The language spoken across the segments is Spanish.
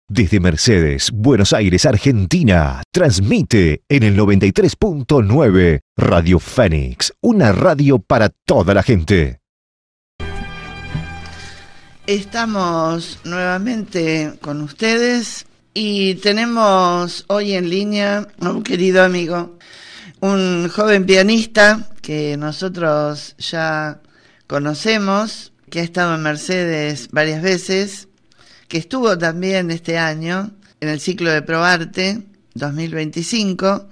Desde Mercedes, Buenos Aires, Argentina, transmite en el 93.9 Radio Fénix, una radio para toda la gente. Estamos nuevamente con ustedes y tenemos hoy en línea a un querido amigo, un joven pianista que nosotros ya conocemos, que ha estado en Mercedes varias veces, que estuvo también este año en el ciclo de ProArte 2025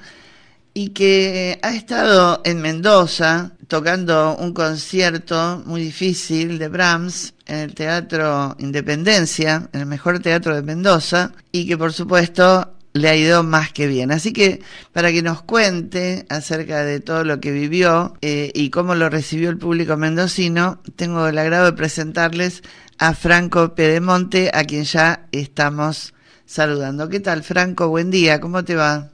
y que ha estado en Mendoza tocando un concierto muy difícil de Brahms en el Teatro Independencia, en el mejor teatro de Mendoza, y que por supuesto le ha ido más que bien. Así que para que nos cuente acerca de todo lo que vivió y cómo lo recibió el público mendocino, tengo el agrado de presentarles a Franco Pedemonte, a quien ya estamos saludando. ¿Qué tal, Franco? Buen día, ¿cómo te va?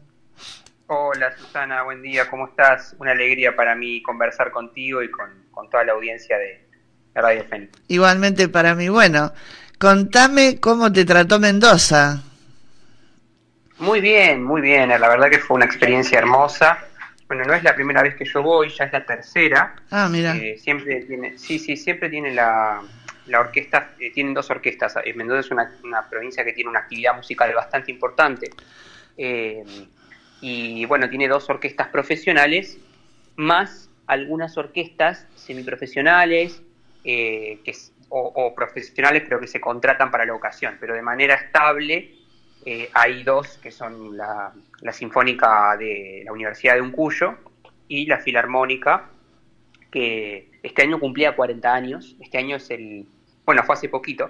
Hola Susana, buen día, ¿cómo estás? Una alegría para mí conversar contigo y con toda la audiencia de Radio Fénix. Igualmente para mí. Bueno, contame cómo te trató Mendoza. Muy bien, la verdad que fue una experiencia hermosa. Bueno, no es la primera vez que yo voy, ya es la tercera. Ah, mira. Siempre tiene la orquesta, tienen dos orquestas. Mendoza es una provincia que tiene una actividad musical bastante importante. Y bueno, tiene dos orquestas profesionales, más algunas orquestas semiprofesionales o profesionales, pero que se contratan para la ocasión. Pero de manera estable hay dos, que son la Sinfónica de la Universidad de Uncuyo y la Filarmónica, que este año cumplía 40 años. Este año fue hace poquito,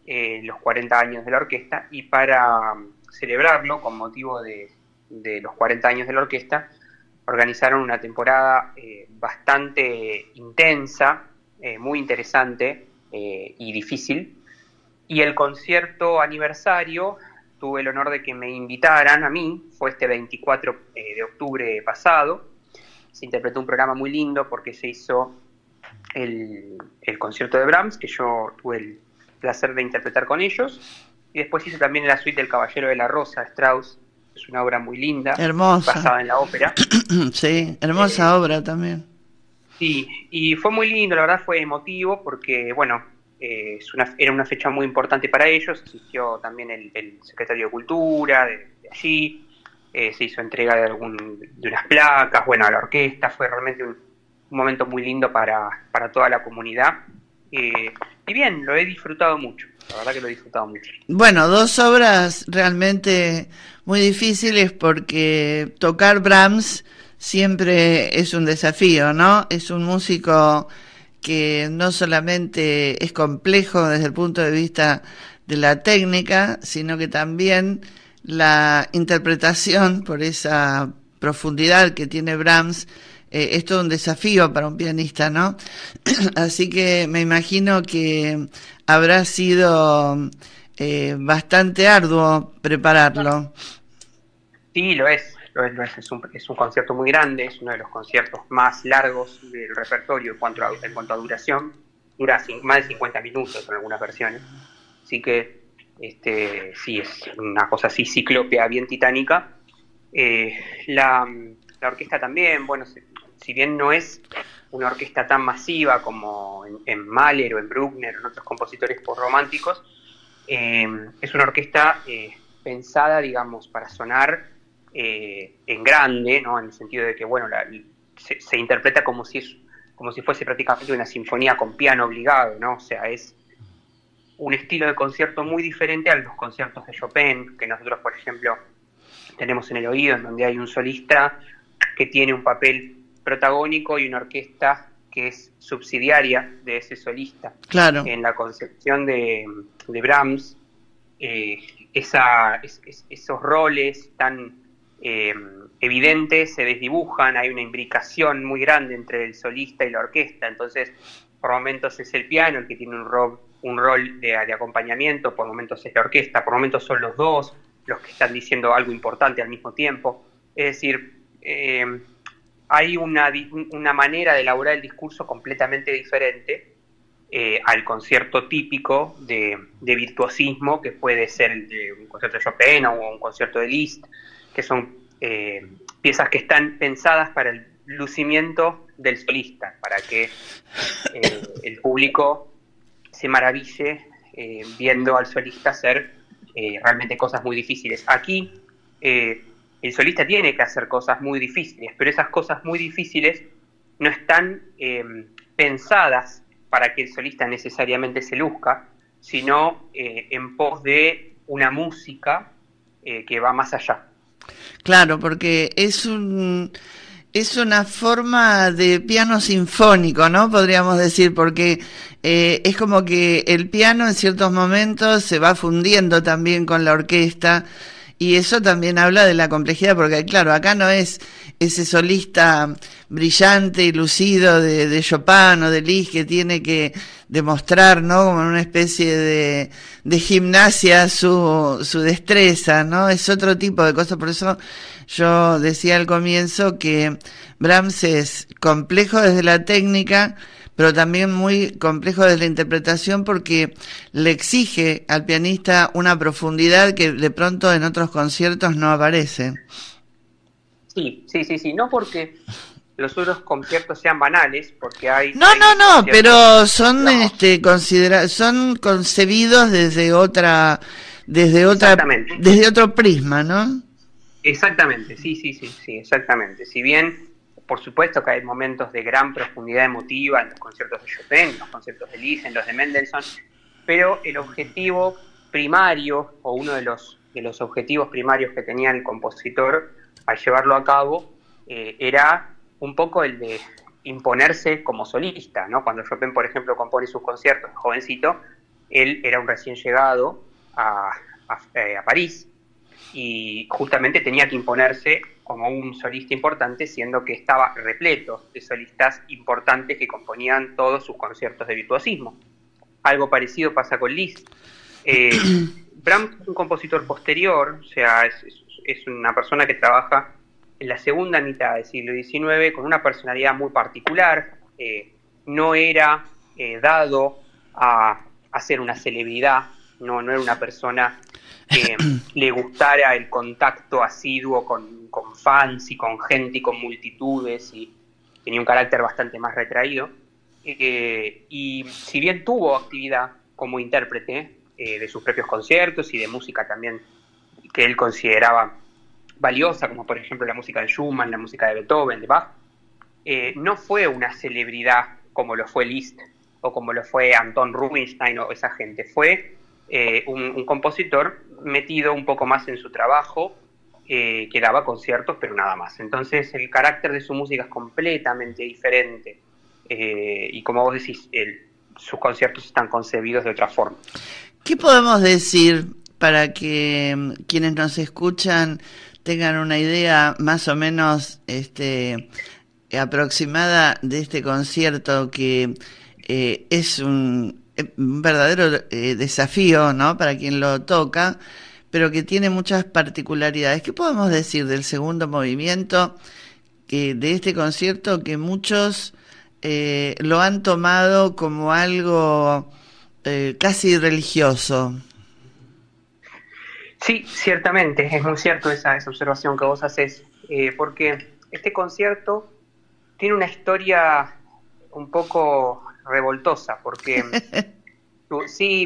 los 40 años de la orquesta, y para celebrarlo, con motivo de los 40 años de la orquesta, organizaron una temporada bastante intensa, muy interesante y difícil. Y el concierto aniversario, tuve el honor de que me invitaran a mí, fue este 24 de octubre pasado. Se interpretó un programa muy lindo porque se hizo el concierto de Brahms, que yo tuve el placer de interpretar con ellos, y después hice también la suite del Caballero de la Rosa, Strauss. Es una obra muy linda, hermosa, basada en la ópera. Sí, hermosa obra también. Sí, y fue muy lindo, la verdad fue emotivo porque, bueno, era una fecha muy importante para ellos. Asistió también el secretario de Cultura de allí, se hizo entrega de unas placas, bueno, a la orquesta. Fue realmente un momento muy lindo para toda la comunidad. Y bien, lo he disfrutado mucho, la verdad que lo he disfrutado mucho. Bueno, dos obras realmente muy difíciles porque tocar Brahms siempre es un desafío, ¿no? Es un músico que no solamente es complejo desde el punto de vista de la técnica, sino que también la interpretación, por esa profundidad que tiene Brahms, es todo un desafío para un pianista, ¿no? Así que me imagino que habrá sido bastante arduo prepararlo. Sí, lo es. Es un concierto muy grande, es uno de los conciertos más largos del repertorio en cuanto a duración. Dura más de 50 minutos en algunas versiones. Así que sí, es una cosa así ciclópea, bien titánica. La orquesta también, bueno, si bien no es una orquesta tan masiva como en Mahler o en Bruckner o en otros compositores postrománticos, es una orquesta pensada, digamos, para sonar en grande, ¿no? En el sentido de que, bueno, se interpreta como si fuese prácticamente una sinfonía con piano obligado, ¿no? O sea, es un estilo de concierto muy diferente a los conciertos de Chopin, que nosotros, por ejemplo, tenemos en el oído, en donde hay un solista que tiene un papel protagónico y una orquesta que es subsidiaria de ese solista. Claro. En la concepción de Brahms, esos roles tan evidentes se desdibujan. Hay una imbricación muy grande entre el solista y la orquesta. Entonces, por momentos es el piano el que tiene un rol de acompañamiento, por momentos es la orquesta, por momentos son los dos los que están diciendo algo importante al mismo tiempo. Es decir, hay una manera de elaborar el discurso completamente diferente, al concierto típico de virtuosismo, que puede ser el de un concierto de Chopin o un concierto de Liszt, que son piezas que están pensadas para el lucimiento del solista, para que el público se maraville viendo al solista hacer realmente cosas muy difíciles. Aquí el solista tiene que hacer cosas muy difíciles, pero esas cosas muy difíciles no están pensadas para que el solista necesariamente se luzca, sino en pos de una música que va más allá. Claro, porque es una forma de piano sinfónico, ¿no? Podríamos decir, porque es como que el piano en ciertos momentos se va fundiendo también con la orquesta, y eso también habla de la complejidad, porque claro, acá no es ese solista brillante y lucido de Chopin o de Liszt que tiene que demostrar, ¿no? Como en una especie de gimnasia su destreza, ¿no? Es otro tipo de cosas. Por eso yo decía al comienzo que Brahms es complejo desde la técnica, pero también muy complejo desde la interpretación, porque le exige al pianista una profundidad que de pronto en otros conciertos no aparece. Sí. No porque los otros conciertos sean banales, porque hay... No, pero son son concebidos desde otro prisma, ¿no? Exactamente, sí, exactamente. Si bien, por supuesto que hay momentos de gran profundidad emotiva en los conciertos de Chopin, en los conciertos de Liszt, en los de Mendelssohn, pero el objetivo primario, o uno de los objetivos primarios que tenía el compositor al llevarlo a cabo, era un poco el de imponerse como solista, ¿no? Cuando Chopin, por ejemplo, compone sus conciertos, jovencito, él era un recién llegado a París, y justamente tenía que imponerse como un solista importante, siendo que estaba repleto de solistas importantes que componían todos sus conciertos de virtuosismo. Algo parecido pasa con Liszt. Brahms es un compositor posterior, o sea, es una persona que trabaja en la segunda mitad del siglo XIX con una personalidad muy particular. No era dado a ser una celebridad, no era una persona que le gustara el contacto asiduo con fans y con gente y con multitudes, y tenía un carácter bastante más retraído. Y si bien tuvo actividad como intérprete de sus propios conciertos y de música también que él consideraba valiosa, como por ejemplo la música de Schumann, la música de Beethoven, de Bach, no fue una celebridad como lo fue Liszt o como lo fue Anton Rubinstein o esa gente. Fue un compositor metido un poco más en su trabajo, que daba conciertos, pero nada más. Entonces el carácter de su música es completamente diferente, y como vos decís, sus conciertos están concebidos de otra forma. ¿Qué podemos decir para que quienes nos escuchan tengan una idea más o menos aproximada de este concierto, que es un verdadero desafío, ¿no?, para quien lo toca, pero que tiene muchas particularidades? ¿Qué podemos decir del segundo movimiento de este concierto, que muchos lo han tomado como algo casi religioso? Sí, ciertamente, es muy cierto esa observación que vos haces, porque este concierto tiene una historia un poco revoltosa, porque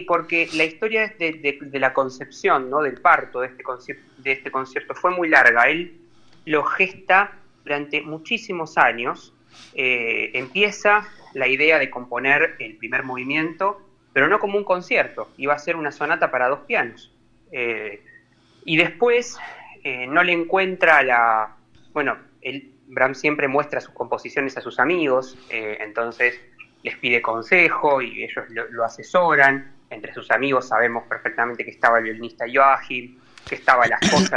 porque la historia es de la concepción, ¿no?, del parto de este concierto fue muy larga. Él lo gesta durante muchísimos años. Empieza la idea de componer el primer movimiento, pero no como un concierto, iba a ser una sonata para dos pianos. Y después no le encuentra Brahms siempre muestra sus composiciones a sus amigos, entonces les pide consejo y ellos lo asesoran. Entre sus amigos sabemos perfectamente que estaba el violinista Joachim, que estaba la esposa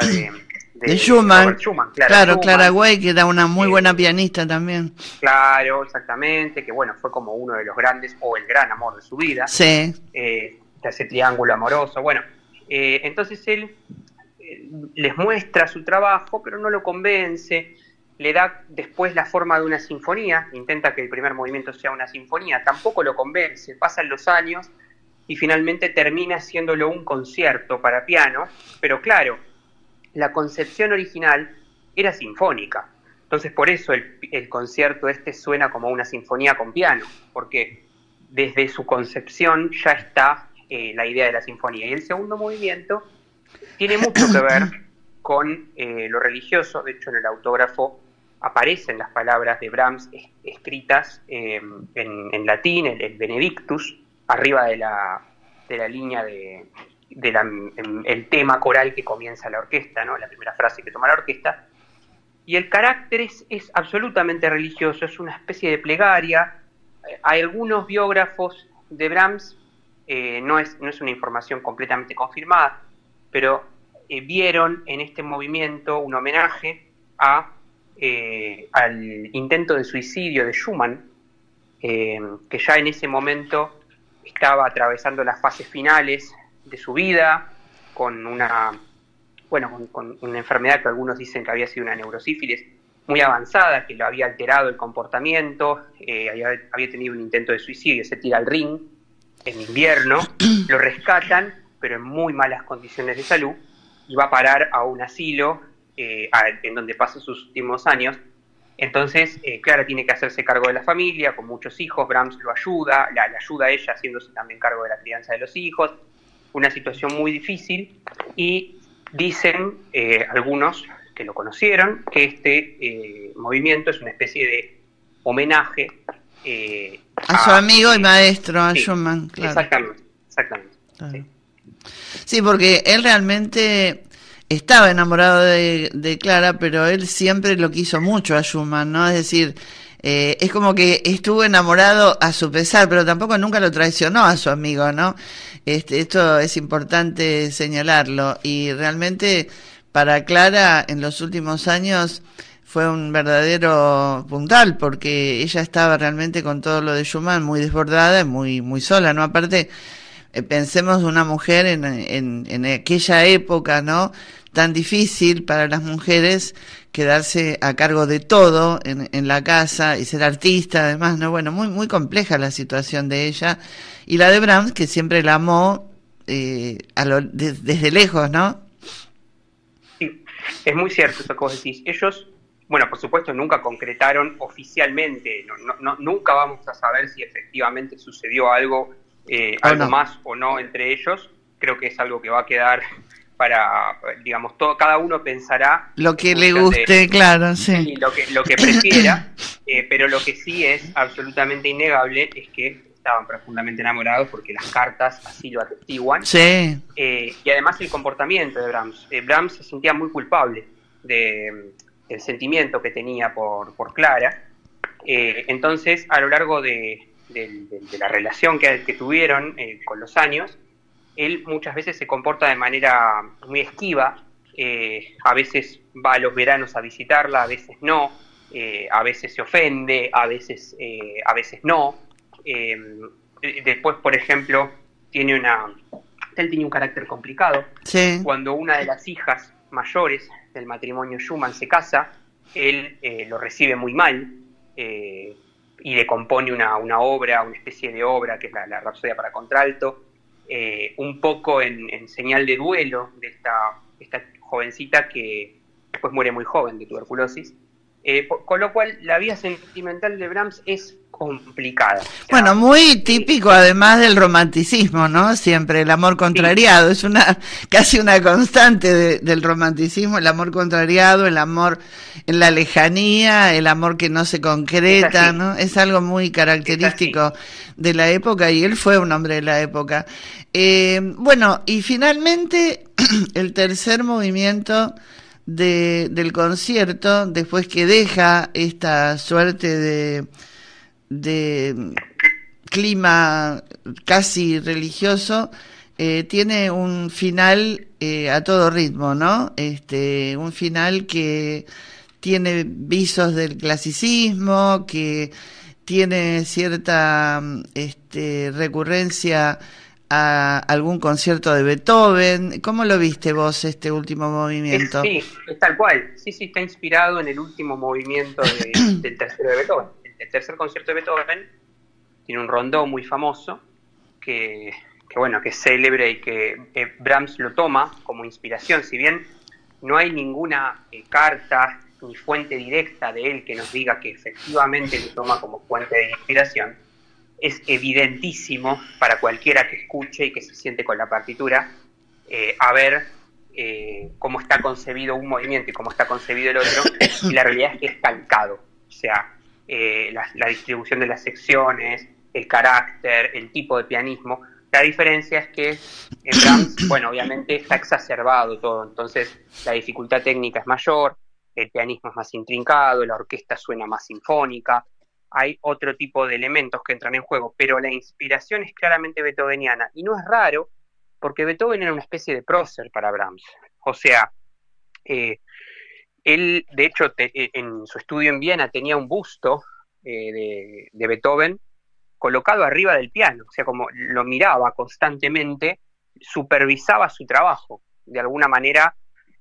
de Schumann. Robert Schumann, Clara Way, que era una muy buena pianista también. Claro, exactamente, que fue como uno de los grandes, o el gran amor de su vida. Sí. Ese triángulo amoroso. Entonces él les muestra su trabajo, pero no lo convence. le da después la forma de una sinfonía, intenta que el primer movimiento sea una sinfonía, tampoco lo convence, pasan los años y finalmente termina haciéndolo un concierto para piano, pero claro, la concepción original era sinfónica. Entonces por eso el concierto suena como una sinfonía con piano, porque desde su concepción ya está la idea de la sinfonía. Y el segundo movimiento tiene mucho que ver con lo religioso. De hecho, en el autógrafo aparecen las palabras de Brahms escritas en latín, el Benedictus, arriba de la línea el tema coral que comienza la orquesta, ¿no? La primera frase que toma la orquesta. Y el carácter es absolutamente religioso, es una especie de plegaria. Hay algunos biógrafos de Brahms, no es una información completamente confirmada, pero vieron en este movimiento un homenaje al intento de suicidio de Schumann, que ya en ese momento estaba atravesando las fases finales de su vida, con una enfermedad que algunos dicen que había sido una neurosífilis muy avanzada, que lo había alterado el comportamiento, había tenido un intento de suicidio, se tira al ring en invierno, lo rescatan, pero en muy malas condiciones de salud, y va a parar a un asilo en donde pasa sus últimos años. Entonces, Clara tiene que hacerse cargo de la familia, con muchos hijos. Brahms lo ayuda, la ayuda a ella haciéndose también cargo de la crianza de los hijos. Una situación muy difícil, y dicen algunos que lo conocieron que este movimiento es una especie de homenaje a su amigo y maestro, a Schumann. Claro. Exactamente. Claro. Sí, porque él realmente estaba enamorado de Clara, pero él siempre lo quiso mucho a Schumann, ¿no? Es decir, es como que estuvo enamorado a su pesar, pero tampoco nunca lo traicionó a su amigo, ¿no? Esto es importante señalarlo, y realmente para Clara en los últimos años fue un verdadero puntal, porque ella estaba realmente con todo lo de Schumann muy desbordada y muy sola, ¿no? Aparte, pensemos una mujer en aquella época, ¿no? Tan difícil para las mujeres quedarse a cargo de todo en la casa y ser artista, además, ¿no? Bueno, muy compleja la situación de ella, y la de Brahms, que siempre la amó desde lejos, ¿no? Sí, es muy cierto eso que vos decís. Ellos, bueno, por supuesto, nunca concretaron oficialmente, nunca vamos a saber si efectivamente sucedió algo más o no entre ellos. Creo que es algo que va a quedar para, digamos, cada uno pensará lo que le guste, claro, sí, lo que prefiera, pero lo que sí es absolutamente innegable es que estaban profundamente enamorados, porque las cartas así lo atestiguan. Sí. Y además el comportamiento de Brahms. Brahms se sentía muy culpable del sentimiento que tenía por Clara. Entonces, a lo largo de la relación que tuvieron con los años, él muchas veces se comporta de manera muy esquiva. A veces va a los veranos a visitarla, a veces no, a veces se ofende, a veces no. Después, por ejemplo, él tenía un carácter complicado. Sí. Cuando una de las hijas mayores del matrimonio Schumann se casa, él lo recibe muy mal, y le compone una obra, una especie de obra que es la Rapsodia para contralto, un poco en señal de duelo de esta jovencita que después muere muy joven de tuberculosis. Con lo cual la vida sentimental de Brahms es complicada. Bueno, muy típico además del romanticismo, ¿no? Siempre el amor contrariado, sí. Es casi una constante del romanticismo, el amor contrariado, el amor en la lejanía, el amor que no se concreta, ¿no? Es algo muy característico de la época, y él fue un hombre de la época. Bueno, y finalmente el tercer movimiento del concierto, después que deja esta suerte de clima casi religioso, tiene un final a todo ritmo, ¿no? Un final que tiene visos del clasicismo, que tiene cierta recurrencia a algún concierto de Beethoven. ¿Cómo lo viste vos este último movimiento? Sí, es tal cual. Sí, está inspirado en el último movimiento del tercero de Beethoven. El tercer concierto de Beethoven tiene un rondó muy famoso que es célebre y que Brahms lo toma como inspiración. Si bien no hay ninguna carta ni fuente directa de él que nos diga que efectivamente lo toma como fuente de inspiración, es evidentísimo para cualquiera que escuche y que se siente con la partitura a ver cómo está concebido un movimiento y cómo está concebido el otro, y la realidad es que es calcado. O sea, la distribución de las secciones, el carácter, el tipo de pianismo. La diferencia es que en Brahms, obviamente está exacerbado todo, entonces la dificultad técnica es mayor, el pianismo es más intrincado, la orquesta suena más sinfónica, hay otro tipo de elementos que entran en juego, pero la inspiración es claramente beethoveniana, y no es raro, porque Beethoven era una especie de prócer para Brahms. O sea, él, de hecho, en su estudio en Viena tenía un busto de Beethoven colocado arriba del piano, o sea, como lo miraba constantemente, supervisaba su trabajo. De alguna manera,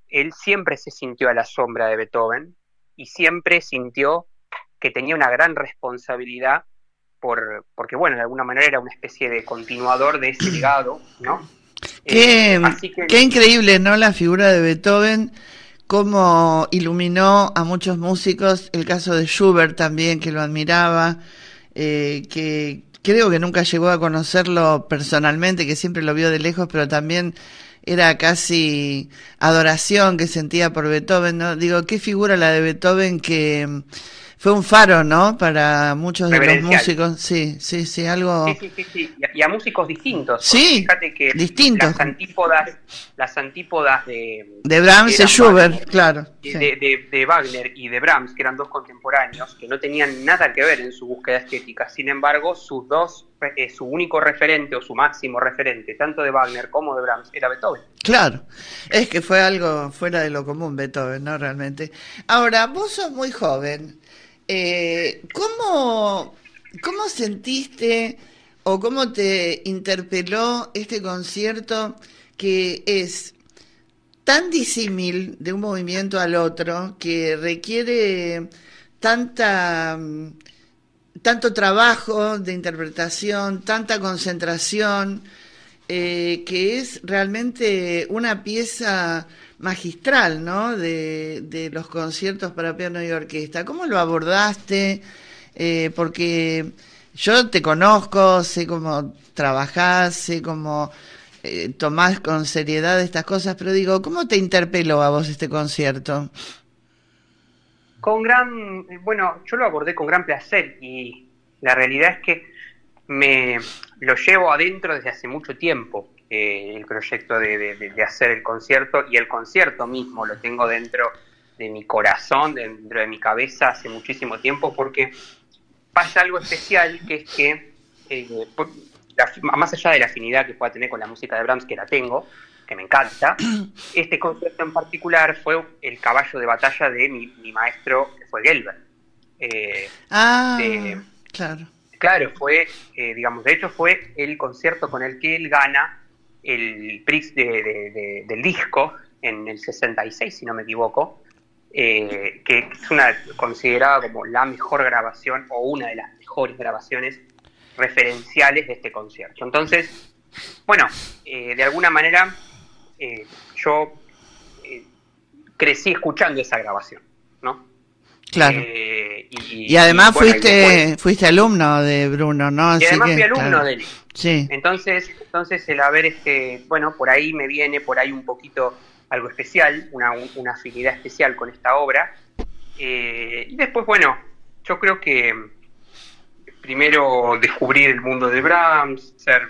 él siempre se sintió a la sombra de Beethoven y siempre sintió que tenía una gran responsabilidad porque, de alguna manera era una especie de continuador de ese legado, ¿no? Qué increíble, ¿no? La figura de Beethoven, cómo iluminó a muchos músicos, el caso de Schubert también, que lo admiraba, que creo que nunca llegó a conocerlo personalmente, que siempre lo vio de lejos, pero también era casi adoración que sentía por Beethoven, ¿no? Digo, qué figura la de Beethoven, que fue un faro, ¿no? Para muchos de los músicos. Sí, algo... Sí. Y a músicos distintos. Sí, fíjate que distintos. Las antípodas de Brahms y Schubert, Wagner, claro. De Wagner y de Brahms, que eran dos contemporáneos, que no tenían nada que ver en su búsqueda estética. Sin embargo, su único referente o su máximo referente, tanto de Wagner como de Brahms, era Beethoven. Claro, es que fue algo fuera de lo común Beethoven, ¿no? Realmente. Ahora, vos sos muy joven. ¿Cómo sentiste o cómo te interpeló este concierto que es tan disímil de un movimiento al otro, que requiere tanto trabajo de interpretación, tanta concentración, que es realmente una pieza magistral, ¿no? De los conciertos para piano y orquesta? ¿Cómo lo abordaste? Porque yo te conozco, sé cómo trabajás, sé cómo tomás con seriedad estas cosas, pero digo, ¿cómo te interpeló a vos este concierto? Yo lo abordé con gran placer, y la realidad es que me lo llevo adentro desde hace mucho tiempo, el proyecto de hacer el concierto, y el concierto mismo lo tengo dentro de mi corazón, dentro de mi cabeza hace muchísimo tiempo, porque pasa algo especial, que es que más allá de la afinidad que pueda tener con la música de Brahms, que la tengo, que me encanta, este concierto en particular fue el caballo de batalla de mi maestro, que fue Gelber. Claro. Claro, fue, de hecho fue el concierto con el que él gana el Prix del disco en el 66, si no me equivoco, que es considerada como la mejor grabación o una de las mejores grabaciones referenciales de este concierto. Entonces, de alguna manera yo crecí escuchando esa grabación, ¿no? Claro. Y además fuiste alumno de Bruno, ¿no? Y además fui alumno de él. Sí. Entonces el haber, por ahí me viene, por ahí un poquito algo especial, una afinidad especial con esta obra. Y después, yo creo que primero descubrir el mundo de Brahms, hacer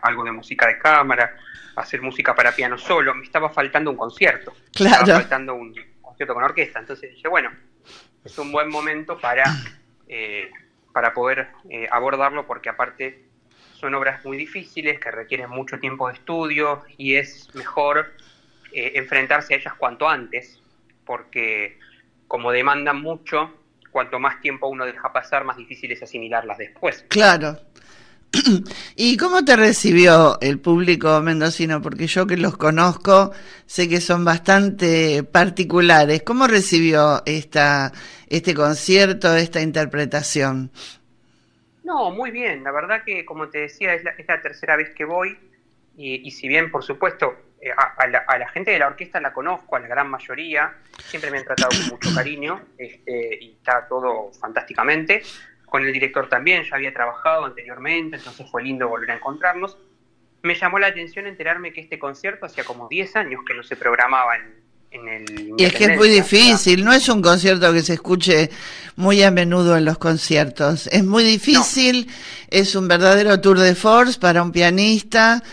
algo de música de cámara, hacer música para piano solo. Me estaba faltando un concierto. Claro. Me estaba faltando un concierto con orquesta. Entonces dije, es un buen momento para poder abordarlo, porque aparte son obras muy difíciles que requieren mucho tiempo de estudio, y es mejor enfrentarse a ellas cuanto antes, porque como demandan mucho, cuanto más tiempo uno deja pasar, más difícil es asimilarlas después. Claro. ¿Y cómo te recibió el público mendocino? Porque yo que los conozco, sé que son bastante particulares. ¿Cómo recibió este concierto, esta interpretación? No, muy bien. La verdad que, como te decía, es la tercera vez que voy y si bien, por supuesto, a la gente de la orquesta la conozco, a la gran mayoría, siempre me han tratado con mucho cariño y está todo fantásticamente. Con el director también, ya había trabajado anteriormente, entonces fue lindo volver a encontrarnos. Me llamó la atención enterarme que este concierto hacía como 10 años que no se programaba en el Y es que es muy difícil, no es un concierto que se escuche muy a menudo en los conciertos, es muy difícil, no. Es un verdadero tour de force para un pianista,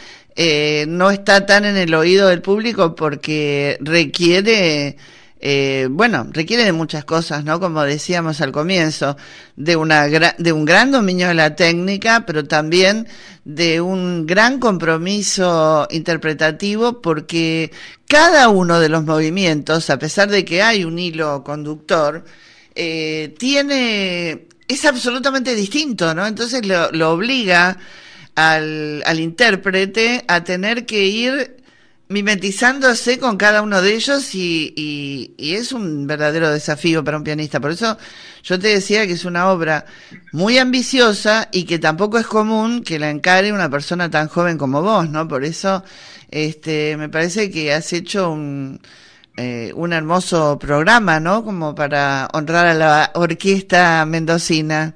no está tan en el oído del público porque requiere de muchas cosas, ¿no? Como decíamos al comienzo, de un gran dominio de la técnica, pero también de un gran compromiso interpretativo, porque cada uno de los movimientos, a pesar de que hay un hilo conductor, es absolutamente distinto, ¿no? Entonces lo obliga al intérprete a tener que ir mimetizándose con cada uno de ellos y es un verdadero desafío para un pianista. Por eso yo te decía que es una obra muy ambiciosa y que tampoco es común que la encare una persona tan joven como vos, ¿no? Por eso me parece que has hecho un hermoso programa, ¿no? Como para honrar a la orquesta mendocina.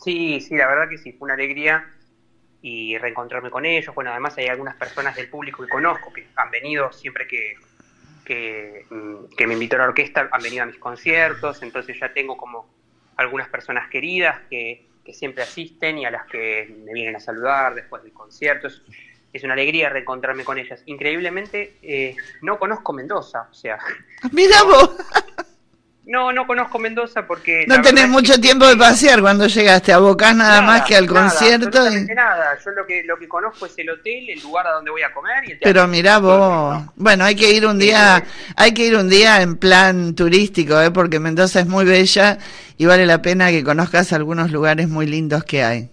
Sí, la verdad que sí, fue una alegría y reencontrarme con ellos. Bueno, además hay algunas personas del público que conozco que han venido siempre que me invitó a la orquesta, han venido a mis conciertos, entonces ya tengo como algunas personas queridas que siempre asisten y a las que me vienen a saludar después del concierto. Es una alegría reencontrarme con ellas. Increíblemente, no conozco Mendoza, o sea... ¡Mira vos! No conozco Mendoza porque... No tenés mucho tiempo de pasear cuando llegaste, abocás nada más que al concierto. Nada, yo lo que conozco es el hotel, el lugar a donde voy a comer y el teatro. Pero mirá vos, bueno, hay que ir un día en plan turístico, porque Mendoza es muy bella y vale la pena que conozcas algunos lugares muy lindos que hay.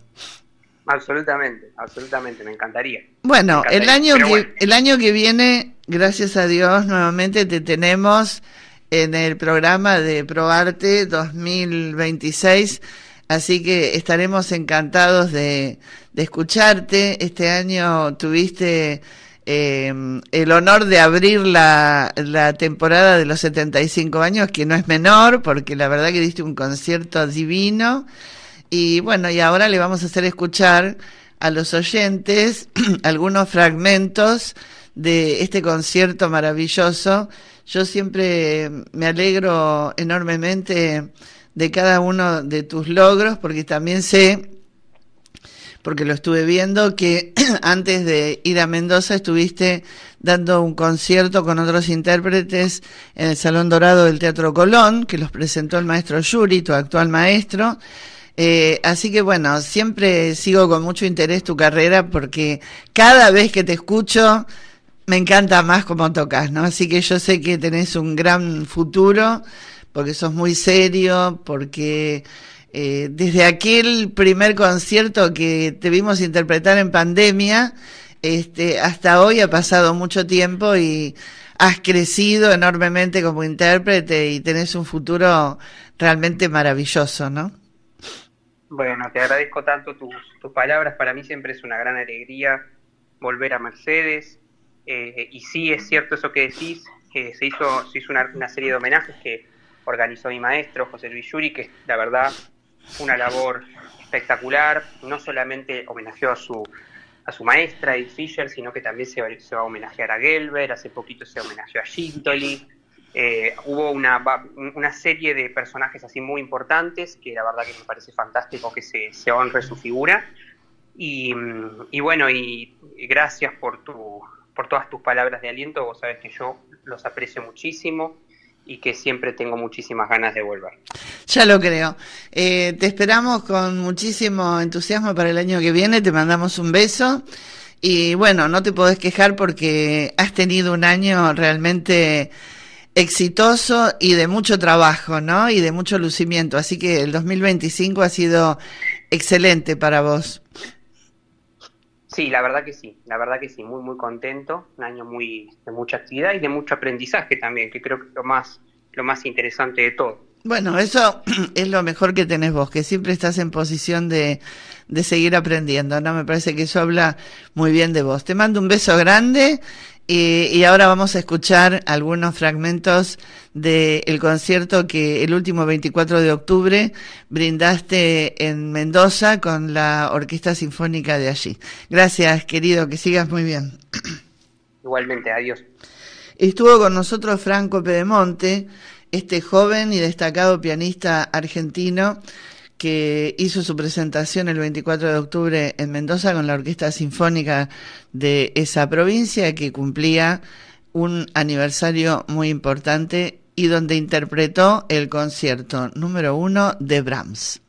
Absolutamente, me encantaría. Bueno, el año que viene, gracias a Dios, nuevamente te tenemos en el programa de ProArte 2026, así que estaremos encantados de escucharte. Este año tuviste el honor de abrir la temporada de los 75 años, que no es menor, porque la verdad que diste un concierto divino. Y bueno, y ahora le vamos a hacer escuchar a los oyentes algunos fragmentos de este concierto maravilloso. Yo siempre me alegro enormemente de cada uno de tus logros, porque también sé, porque lo estuve viendo, que antes de ir a Mendoza estuviste dando un concierto con otros intérpretes en el Salón Dorado del Teatro Colón, que los presentó el maestro Yuri, tu actual maestro. Así que bueno, siempre sigo con mucho interés tu carrera, porque cada vez que te escucho me encanta más cómo tocas, ¿no? Así que yo sé que tenés un gran futuro, porque sos muy serio, porque desde aquel primer concierto que te vimos interpretar en pandemia, hasta hoy ha pasado mucho tiempo y has crecido enormemente como intérprete y tenés un futuro realmente maravilloso, ¿no? Bueno, te agradezco tanto tus palabras. Para mí siempre es una gran alegría volver a Mercedes. Y sí, es cierto eso que decís, que se hizo una serie de homenajes que organizó mi maestro, José Luis Yuri, que la verdad una labor espectacular. No solamente homenajeó a su maestra, Edith Fischer, sino que también se va a homenajear a Gelber, hace poquito se homenajeó a Gintoli. Hubo una serie de personajes así muy importantes que la verdad que me parece fantástico que se honre su figura. Y bueno, y gracias por todas tus palabras de aliento. Vos sabés que yo los aprecio muchísimo y que siempre tengo muchísimas ganas de volver. Ya lo creo. Te esperamos con muchísimo entusiasmo para el año que viene. Te mandamos un beso. Y bueno, no te podés quejar porque has tenido un año realmente exitoso y de mucho trabajo, ¿no? Y de mucho lucimiento. Así que el 2025 ha sido excelente para vos. Sí, la verdad que sí, muy muy contento, un año de mucha actividad y de mucho aprendizaje también, que creo que es lo más interesante de todo. Bueno, eso es lo mejor que tenés vos, que siempre estás en posición de seguir aprendiendo, ¿no? Me parece que eso habla muy bien de vos. Te mando un beso grande y ahora vamos a escuchar algunos fragmentos del concierto que el último 24 de octubre brindaste en Mendoza con la Orquesta Sinfónica de allí. Gracias, querido, que sigas muy bien. Igualmente, adiós. Estuvo con nosotros Franco Pedemonte, este joven y destacado pianista argentino que hizo su presentación el 24 de octubre en Mendoza con la Orquesta Sinfónica de esa provincia, que cumplía un aniversario muy importante y donde interpretó el concierto número 1 de Brahms.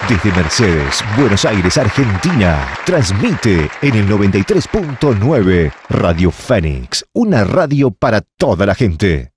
Desde Mercedes, Buenos Aires, Argentina, transmite en el 93.9 Radio Fénix, una radio para toda la gente.